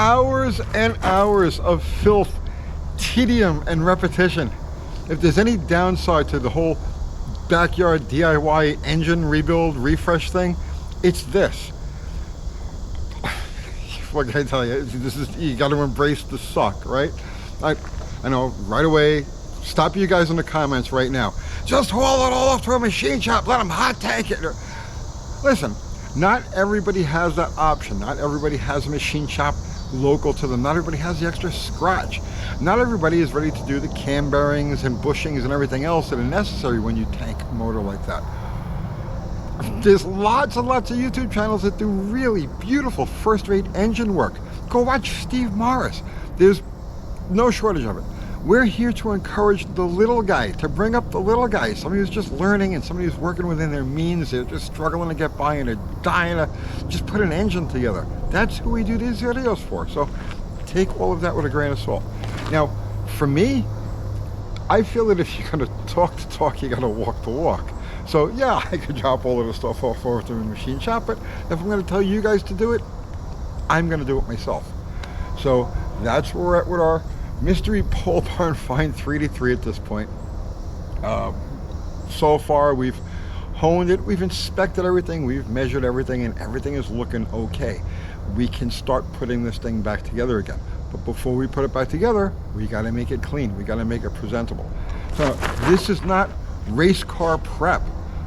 hours and hours of filth, tedium, and repetition. If there's any downside to the whole backyard DIY engine rebuild refresh thing, it's this. What can I tell you? This is, you got to embrace the suck, right? I know right away. Stop you guys in the comments right now. Just haul it all off to a machine shop. Let them hot tank it. Listen, not everybody has that option. Not everybody has a machine shop local to them. Not everybody has the extra scratch. Not everybody is ready to do the cam bearings and bushings and everything else that are necessary when you tank a motor like that. There's lots and lots of YouTube channels that do really beautiful first-rate engine work. Go watch Steve Morris. There's no shortage of it. We're here to encourage the little guy, to bring up the little guy, somebody who's just learning and somebody who's working within their means. They're just struggling to get by and they're dying to just put an engine together. That's who we do these videos for. So take all of that with a grain of salt. Now, for me, I feel that if you're going to talk the talk, you got to walk the walk. So yeah, I could drop all of the stuff off over to the machine shop, but if I'm going to tell you guys to do it, I'm going to do it myself. So that's where we're at with our mystery Polebarn Find 3D3 at this point. So far we've honed it, we've inspected everything, we've measured everything, and everything is looking okay. We can start putting this thing back together again. But before we put it back together, we got to make it clean, we got to make it presentable. So this is not race car prep,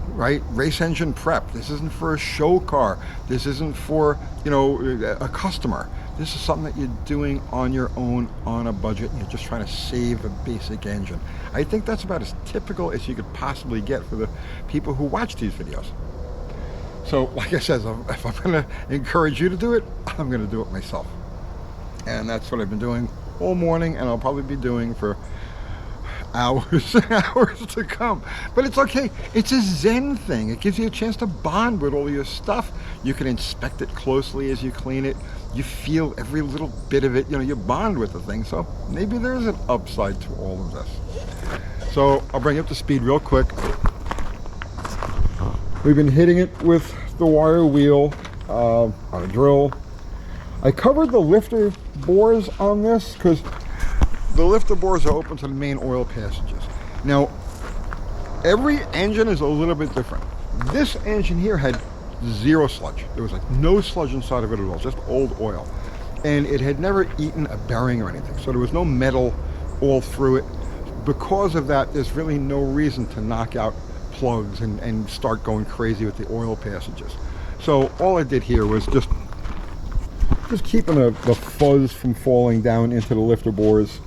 right? Race engine prep. This isn't for a show car. This isn't for, you know, a customer. This is something that you're doing on your own, on a budget, and you're just trying to save a basic engine. I think that's about as typical as you could possibly get for the people who watch these videos. So, like I said, if I'm going to encourage you to do it, I'm going to do it myself. And that's what I've been doing all morning, and I'll probably be doing for hours and hours to come. But it's okay. It's a Zen thing. It gives you a chance to bond with all your stuff. You can inspect it closely as you clean it. You feel every little bit of it. You know, you bond with the thing. So maybe there's an upside to all of this. So I'll bring you up to speed real quick. We've been hitting it with the wire wheel on a drill. I covered the lifter bores on this because the lifter bores are open to the main oil passages. Now, every engine is a little bit different. This engine here had zero sludge. There was like no sludge inside of it at all, just old oil. And it had never eaten a bearing or anything, so there was no metal all through it. Because of that, there's really no reason to knock out plugs and start going crazy with the oil passages. So all I did here was just keeping the fuzz from falling down into the lifter bores.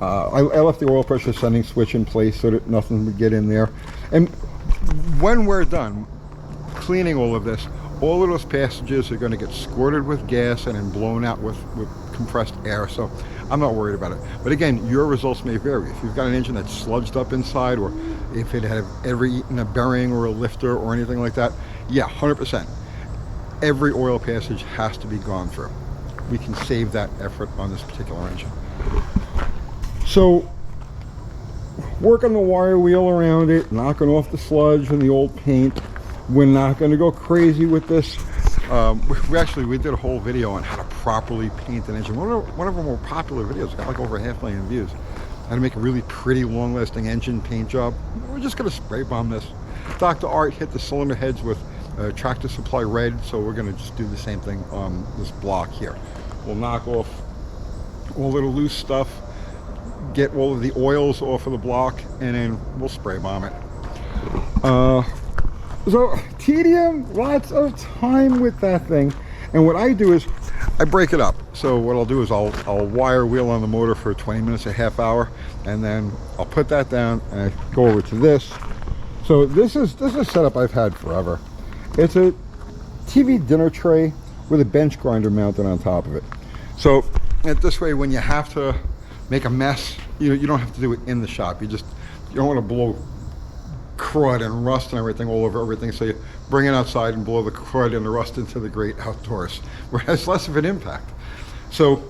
I left the oil pressure sending switch in place so that nothing would get in there. And when we're done cleaning all of this, all of those passages are going to get squirted with gas and then blown out with compressed air. So I'm not worried about it. But again, your results may vary. If you've got an engine that's sludged up inside, or if it had ever eaten a bearing or a lifter or anything like that, yeah, 100%. Every oil passage has to be gone through. We can save that effort on this particular engine. So, working the wire wheel around it, knocking off the sludge and the old paint. We're not going to go crazy with this. We did a whole video on how to properly paint an engine. One of our more popular videos got like over 500,000 views. How to make a really pretty, long-lasting engine paint job. We're just going to spray bomb this. Dr. Art hit the cylinder heads with Tractor Supply Red, so we're going to just do the same thing on this block here. We'll knock off all the loose stuff, get all of the oils off of the block, and then we'll spray bomb it. So tedium, lots of time with that thing. And what I do is I break it up. So what I'll do is I'll wire wheel on the motor for 20 minutes, a half hour, and then I'll put that down and I go over to this. So this is a setup I've had forever. It's a TV dinner tray with a bench grinder mounted on top of it. So this way, when you have to make a mess, you don't have to do it in the shop. You don't want to blow crud and rust and everything all over everything, so you bring it outside and blow the crud and the rust into the great outdoors, where it has less of an impact. So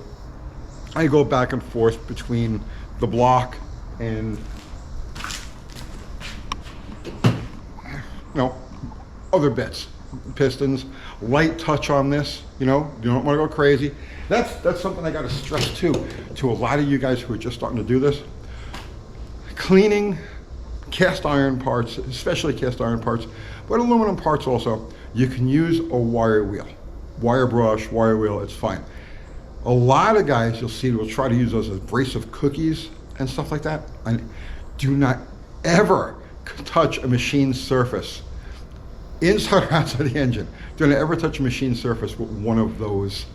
I go back and forth between the block and other bits. pistons, light touch on this, you know, you don't want to go crazy. That's something I got to stress too, to a lot of you guys who are just starting to do this. Cleaning cast iron parts, especially cast iron parts, but aluminum parts also, you can use a wire wheel. Wire brush, wire wheel, it's fine. A lot of guys you'll see will try to use those as abrasive cookies and stuff like that. And do not ever touch a machine surface, inside or outside the engine. Do not ever touch a machine surface with one of those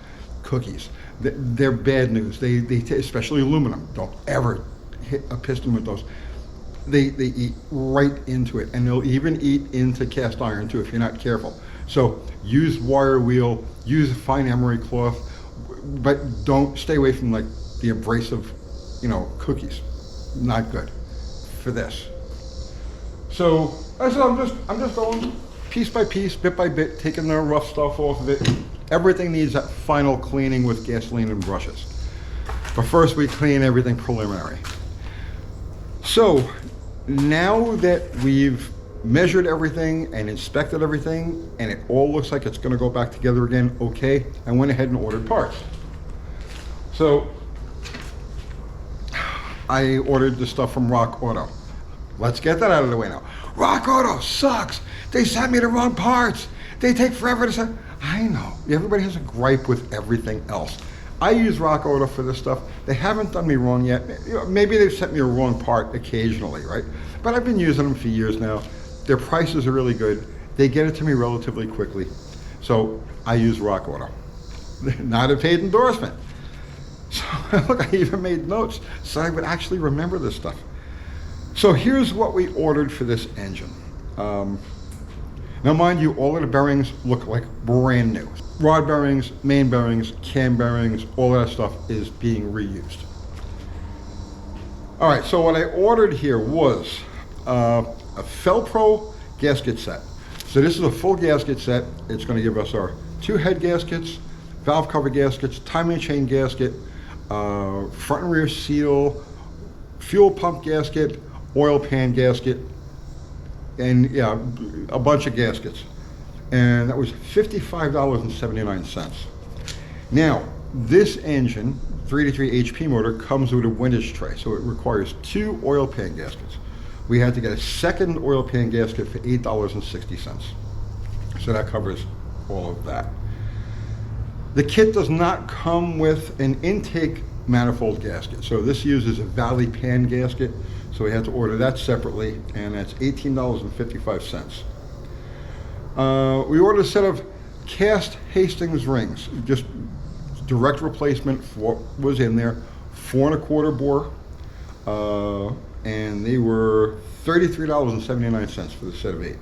cookies. They're bad news. They especially aluminum. Don't ever hit a piston with those. They eat right into it, and they'll even eat into cast iron too if you're not careful. So use wire wheel, use a fine emery cloth, but don't stay away from like the abrasive, you know, cookies. Not good for this. So I said I'm just going piece by piece, bit by bit, taking the rough stuff off of it. Everything needs that final cleaning with gasoline and brushes. But first we clean everything preliminary. So now that we've measured everything and inspected everything and it all looks like it's going to go back together again, okay, I went ahead and ordered parts. So I ordered the stuff from Rock Auto. Let's get that out of the way now. Rock Auto sucks. They sent me the wrong parts. They take forever to send. I know. Everybody has a gripe with everything else. I use Rock Auto for this stuff. They haven't done me wrong yet. You know, maybe they've sent me a wrong part occasionally, right? But I've been using them for years now. Their prices are really good. They get it to me relatively quickly. So I use Rock Auto. Not a paid endorsement. So look, I even made notes so I would actually remember this stuff. So here's what we ordered for this engine. Now mind you, all of the bearings look like brand new. Rod bearings, main bearings, cam bearings, all that stuff is being reused. All right, so what I ordered here was a Felpro gasket set. So this is a full gasket set. It's going to give us our 2 head gaskets, valve cover gaskets, timing chain gasket, front and rear seal, fuel pump gasket, oil pan gasket, and yeah, a bunch of gaskets. And that was $55.79. Now, this engine, 383 HP motor, comes with a windage tray, so it requires 2 oil pan gaskets. We had to get a second oil pan gasket for $8.60. So that covers all of that. The kit does not come with an intake manifold gasket. So this uses a Valley pan gasket. So we had to order that separately, and that's $18.55. We ordered a set of cast Hastings rings, just direct replacement for what was in there, 4 1/4 bore, and they were $33.79 for the set of 8.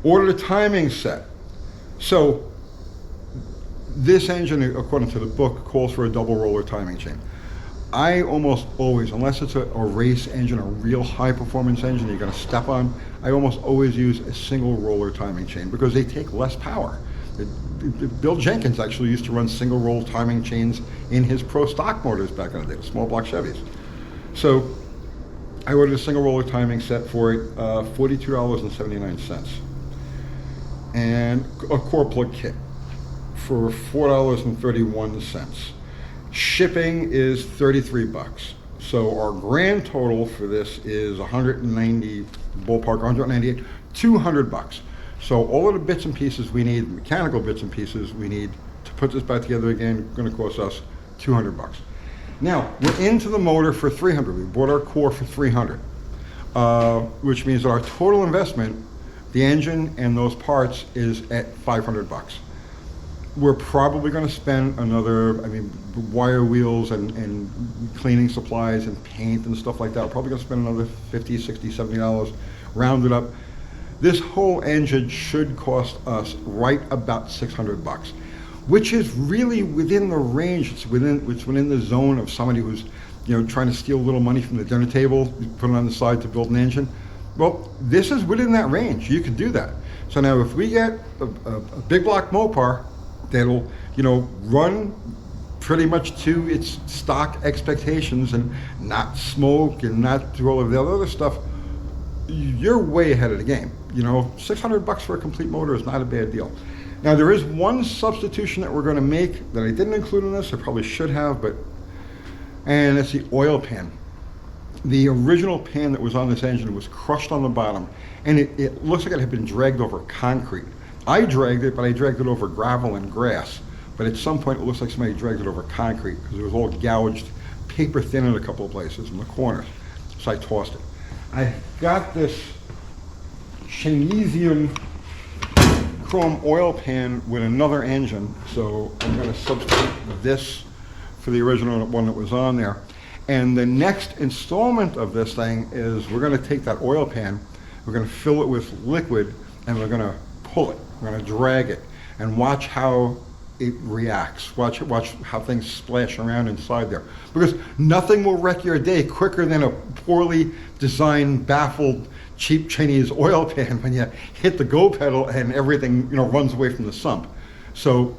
Ordered a timing set. So this engine, according to the book, calls for a double roller timing chain. I almost always, unless it's a race engine, a real high performance engine you're going to step on, I almost always use a single roller timing chain because they take less power. Bill Jenkins actually used to run single roll timing chains in his pro stock motors back in the day, the small block Chevys. So I ordered a single roller timing set for it, $42.79. And a core plug kit for $4.31. Shipping is 33 bucks. So our grand total for this is 190, ballpark 198, 200 bucks. So all of the bits and pieces we need, mechanical bits and pieces we need to put this back together again, going to cost us 200 bucks. Now, we're into the motor for 300. We bought our core for 300, which means our total investment, the engine and those parts, is at 500 bucks. We're probably going to spend another, wire wheels and cleaning supplies and paint and stuff like that. We're probably going to spend another $50, $60, $70, rounded up. This whole engine should cost us right about 600 bucks, which is really within the range. It's within the zone of somebody who's, trying to steal a little money from the dinner table, put it on the side to build an engine. Well, this is within that range. You could do that. So now if we get a big block Mopar that'll, run pretty much to its stock expectations and not smoke and not do all of the other stuff, you're way ahead of the game you know, 600 bucks for a complete motor is not a bad deal. Now there is one substitution that we're going to make that I didn't include in this. I probably should have, and it's the oil pan. The original pan that was on this engine was crushed on the bottom, and it looks like it had been dragged over concrete. I dragged it, but I dragged it over gravel and grass. But at some point it looks like somebody dragged it over concrete because it was all gouged, paper thin in a couple of places in the corners. So I tossed it. I got this Chinesium chrome oil pan with another engine, so I'm going to substitute this for the original one that was on there. And the next installment of this thing is we're going to take that oil pan, we're going to fill it with liquid, and we're going to pull it. We're going to drag it and watch how it reacts. Watch how things splash around inside there. Because nothing will wreck your day quicker than a poorly designed, baffled, cheap Chinese oil pan when you hit the go pedal and everything, you know, runs away from the sump. So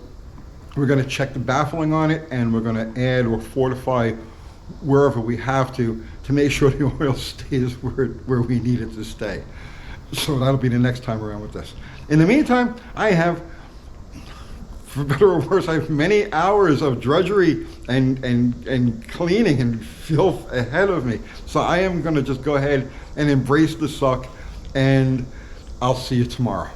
we're going to check the baffling on it, and we're going to add or fortify wherever we have to make sure the oil stays where we need it to stay. So that'll be the next time around with this. In the meantime, I have, for better or worse, I have many hours of drudgery and cleaning and filth ahead of me. So I am going to just go ahead and embrace the suck, and I'll see you tomorrow.